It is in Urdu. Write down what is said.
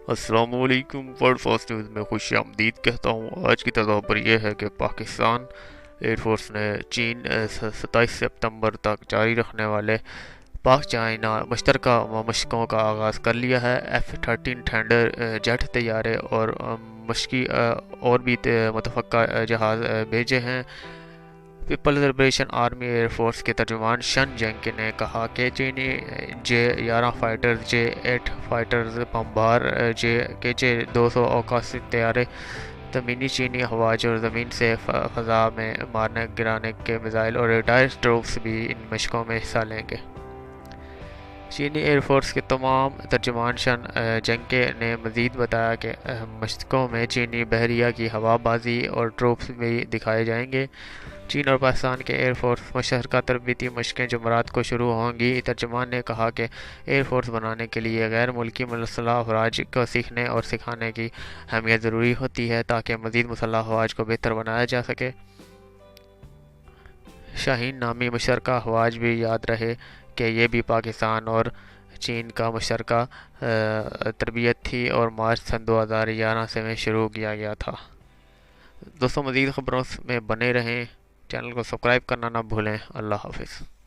السلام علیکم۔ ورلڈ فاسٹ نیوز میں خوش آمدید کہتا ہوں۔ آج کی خبر یہ ہے کہ پاکستان ایئر فورس نے چین 27 ستمبر تک جاری رکھنے والے پاک چائنا مشترکہ مشقوں کا آغاز کر لیا ہے۔ F-13 تھنڈر جیٹ طیارے اور مشقی اور بھی متفقہ جہاز بھیجے ہیں۔ Peoples liberation army air force کے ترجمان شن جینگ نے کہا کہ چینی J-11 فائٹرز، J-8 فائٹرز بمبار، KJ-200 اوکاسی طیارے، زمینی چینی افواج اور زمین سے فضا میں مارنے گرانے کے میزائل اور ریڈار ٹروپس بھی ان مشقوں میں حصہ لیں گے۔ چینی ایئر فورس کے تمام ترجمان شن جینگ نے مزید بتایا کہ مشقوں میں چینی بحریہ کی ہوا بازی اور ٹروپس بھی دکھائے جائیں گے۔ چین اور پاکستان کے ایئر فورس مشترکہ تربیتی مشقیں جمعرات کو شروع ہوں گی۔ ترجمان نے کہا کہ ایئر فورس بنانے کے لیے غیر ملکی مسلح افواج کو سیکھنے اور سکھانے کی اہمیت ضروری ہوتی ہے تاکہ مزید مسلح افواج کو بہتر بنایا جا سکے۔ شاہین نامی مشترکہ افواج بھی یاد رہے کہ یہ بھی پاکستان اور چین کا مشترکہ تربیت تھی اور مارچ سن 2011 سے میں شروع کیا گیا تھا۔ دوستوں، مزید خبروں میں بنے رہیں، چینل کو سبسکرائب کرنا نہ بھولیں۔ اللہ حافظ۔